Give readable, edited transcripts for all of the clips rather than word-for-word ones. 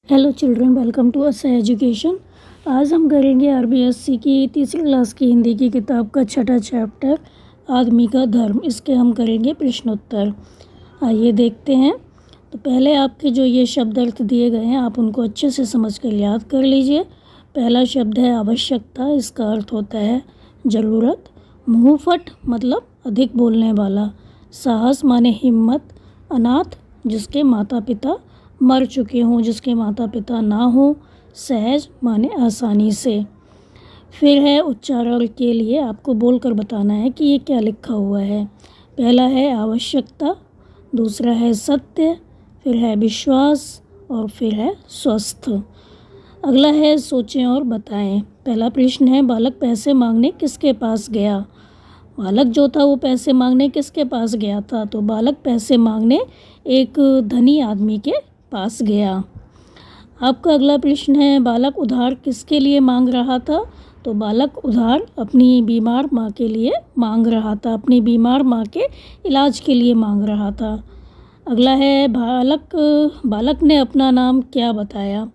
Hello children, welcome to us education. आज हम करेंगे आरबीएससी की तीसरी क्लास की हिंदी की किताब का छठा चैप्टर आदमी का धर्म। इसके हम करेंगे प्रश्नोत्तर। आइए देखते हैं। तो पहले आपके जो ये शब्द अर्थ दिए गए हैं आप उनको अच्छे से समझ कर याद कर लीजिए। पहला शब्द है आवश्यकता। इसका अर्थ होता है ज़रूरत। मुँहफट मतलब अधिक बोलने वाला। साहस माने हिम्मत। अनाथ जिसके माता पिता मर चुके हों, जिसके माता पिता ना हो। सहज माने आसानी से। फिर है उच्चारण के लिए आपको बोलकर बताना है कि ये क्या लिखा हुआ है। पहला है आवश्यकता, दूसरा है सत्य, फिर है विश्वास और फिर है स्वस्थ। अगला है सोचें और बताएं। पहला प्रश्न है बालक पैसे मांगने किसके पास गया। बालक जो था वो पैसे मांगने किसके पास गया था, तो बालक पैसे मांगने एक धनी आदमी के पास गया। आपका अगला प्रश्न है बालक उधार किसके लिए मांग रहा था, तो बालक उधार अपनी बीमार माँ के लिए मांग रहा था, अपनी बीमार माँ के इलाज के लिए मांग रहा था। अगला है बालक ने अपना नाम क्या बताया,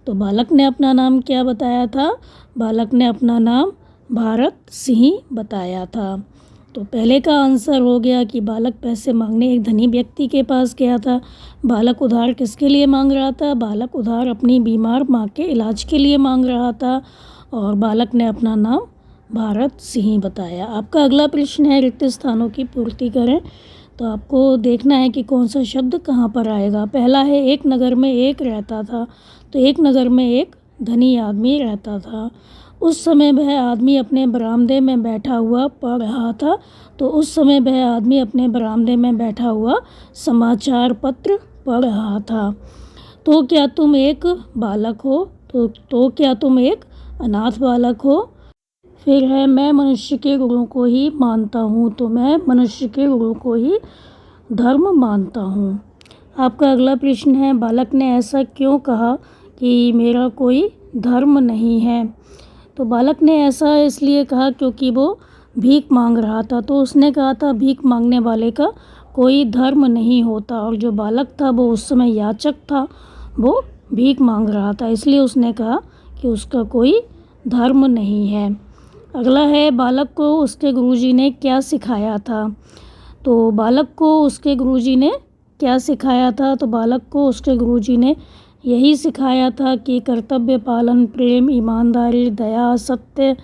तो बालक ने अपना नाम क्या बताया था, बालक ने अपना नाम भारत सिंह बताया था। तो पहले का आंसर हो गया कि बालक पैसे मांगने एक धनी व्यक्ति के पास गया था। बालक उधार किसके लिए मांग रहा था, बालक उधार अपनी बीमार माँ के इलाज के लिए मांग रहा था और बालक ने अपना नाम भारत सिंह बताया। आपका अगला प्रश्न है रिक्त स्थानों की पूर्ति करें। तो आपको देखना है कि कौन सा शब्द कहाँ पर आएगा। पहला है एक नगर में एक रहता था, तो एक नगर में एक धनी आदमी रहता था। उस समय वह आदमी अपने बरामदे में बैठा हुआ पढ़ रहा था, तो उस समय वह आदमी अपने बरामदे में बैठा हुआ समाचार पत्र पढ़ रहा था। तो क्या तुम एक बालक हो, तो क्या तुम एक अनाथ बालक हो। फिर है मैं मनुष्य के गुणों को ही मानता हूँ, तो मैं मनुष्य के गुणों को ही धर्म मानता हूँ। आपका अगला प्रश्न है बालक ने ऐसा क्यों कहा कि मेरा कोई धर्म नहीं है, तो बालक ने ऐसा इसलिए कहा क्योंकि वो भीख मांग रहा था। तो उसने कहा था भीख मांगने वाले का कोई धर्म नहीं होता, और जो बालक था वो उस समय याचक था, वो भीख मांग रहा था, इसलिए उसने कहा कि उसका कोई धर्म नहीं है। अगला है बालक को उसके गुरुजी ने क्या सिखाया था, तो बालक को उसके गुरुजी ने क्या सिखाया था, तो बालक को उसके गुरुजी ने यही सिखाया था कि कर्तव्य पालन, प्रेम, ईमानदारी, दया, सत्य,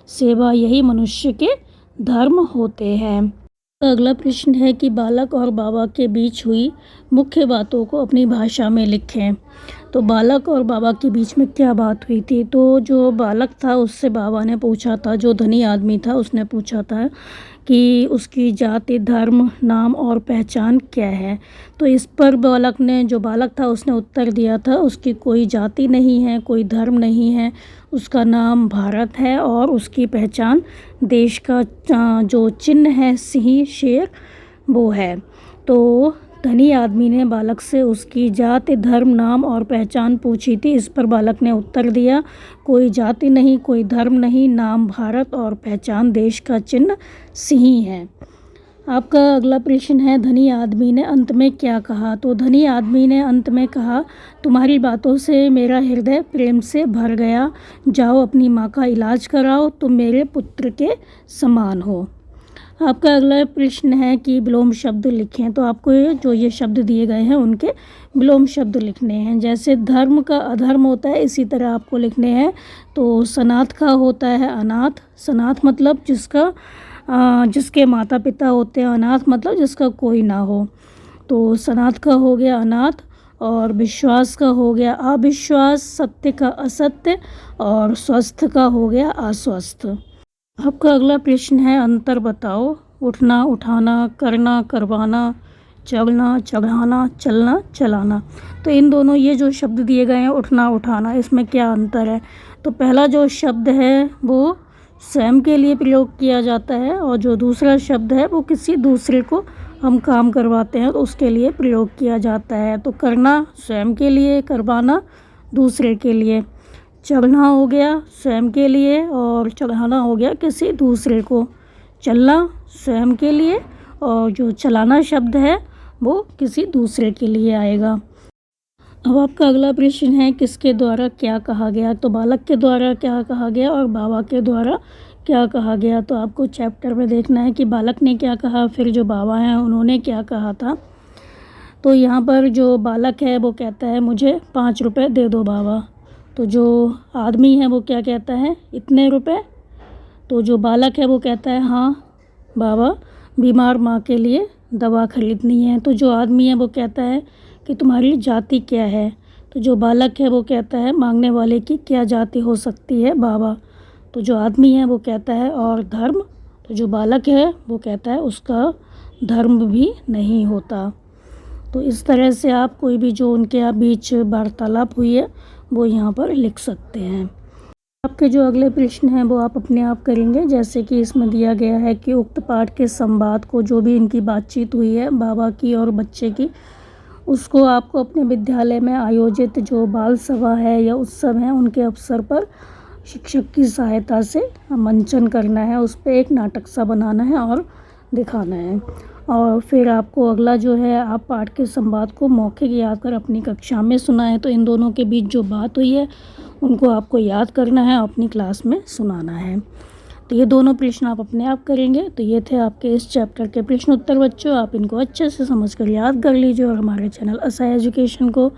सेवा यही मनुष्य के धर्म होते हैं। अगला प्रश्न है कि बालक और बाबा के बीच हुई मुख्य बातों को अपनी भाषा में लिखें। तो बालक और बाबा के बीच में क्या बात हुई थी, तो जो बालक था उससे बाबा ने पूछा था, जो धनी आदमी था उसने पूछा था कि उसकी जाति, धर्म, नाम और पहचान क्या है। तो इस पर जो बालक था उसने उत्तर दिया था उसकी कोई जाति नहीं है, कोई धर्म नहीं है, उसका नाम भारत है और उसकी पहचान देश का जो चिन्ह है सिंह, शेर, वो है। तो धनी आदमी ने बालक से उसकी जाति, धर्म, नाम और पहचान पूछी थी। इस पर बालक ने उत्तर दिया कोई जाति नहीं, कोई धर्म नहीं, नाम भारत और पहचान देश का चिन्ह सिंह है। आपका अगला प्रश्न है धनी आदमी ने अंत में क्या कहा, तो धनी आदमी ने अंत में कहा तुम्हारी बातों से मेरा हृदय प्रेम से भर गया, जाओ अपनी माँ का इलाज कराओ, तुम मेरे पुत्र के समान हो। आपका अगला प्रश्न है कि विलोम शब्द लिखें। तो आपको जो ये शब्द दिए गए हैं उनके विलोम शब्द लिखने हैं। जैसे धर्म का अधर्म होता है, इसी तरह आपको लिखने हैं। तो सनाथ का होता है अनाथ। सनाथ मतलब जिसके माता पिता होते हैं, अनाथ मतलब जिसका कोई ना हो। तो सनाथ का हो गया अनाथ, और विश्वास का हो गया अविश्वास, सत्य का असत्य, और स्वस्थ का हो गया अस्वस्थ। आपका अगला प्रश्न है अंतर बताओ। उठना, उठाना, करना, करवाना, चढ़ना, चढ़ाना, चलना, चलाना। तो इन दोनों ये जो शब्द दिए गए हैं उठना, उठाना, इसमें क्या अंतर है। तो पहला जो शब्द है वो स्वयं के लिए प्रयोग किया जाता है, और जो दूसरा शब्द है वो किसी दूसरे को हम काम करवाते हैं तो उसके लिए प्रयोग किया जाता है। तो करना स्वयं के लिए, करवाना दूसरे के लिए। चढ़ना हो गया स्वयं के लिए और चढ़ाना हो गया किसी दूसरे को। चलना स्वयं के लिए और जो चलाना शब्द है वो किसी दूसरे के लिए आएगा। अब आपका अगला प्रश्न है किसके द्वारा क्या कहा गया। तो बालक के द्वारा क्या कहा गया और बाबा के द्वारा क्या कहा गया। तो आपको चैप्टर में देखना है कि बालक ने क्या कहा, फिर जो बाबा हैं उन्होंने क्या कहा था। तो यहाँ पर जो बालक है वो कहता है मुझे 5 रुपये दे दो बाबा। तो जो आदमी है वो क्या कहता है, इतने रुपए। तो जो बालक है वो कहता है हाँ बाबा, बीमार माँ के लिए दवा खरीदनी है। तो जो आदमी है वो कहता है कि तुम्हारी जाति क्या है। तो जो बालक है वो कहता है मांगने वाले की क्या जाति हो सकती है बाबा। तो जो आदमी है वो कहता है और धर्म। तो जो बालक है वो कहता है उसका धर्म भी नहीं होता। तो इस तरह से आप कोई भी जो उनके बीच वार्तालाप हुई है वो यहाँ पर लिख सकते हैं। आपके जो अगले प्रश्न हैं वो आप अपने आप करेंगे। जैसे कि इसमें दिया गया है कि उक्त पाठ के संवाद को, जो भी इनकी बातचीत हुई है बाबा की और बच्चे की, उसको आपको अपने विद्यालय में आयोजित जो बाल सभा है या उत्सव है उनके अवसर पर शिक्षक की सहायता से मंचन करना है। उस पर एक नाटक सा बनाना है और दिखाना है। और फिर आपको अगला जो है, आप पाठ के संवाद को मौखिक याद कर अपनी कक्षा में सुनाएं। तो इन दोनों के बीच जो बात हुई है उनको आपको याद करना है, अपनी क्लास में सुनाना है। तो ये दोनों प्रश्न आप अपने आप करेंगे। तो ये थे आपके इस चैप्टर के प्रश्न उत्तर बच्चों। आप इनको अच्छे से समझ कर याद कर लीजिए और हमारे चैनल असाई एजुकेशन को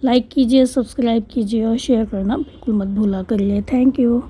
लाइक कीजिए, सब्सक्राइब कीजिए और शेयर करना बिल्कुल मत भूला करिए। Thank you.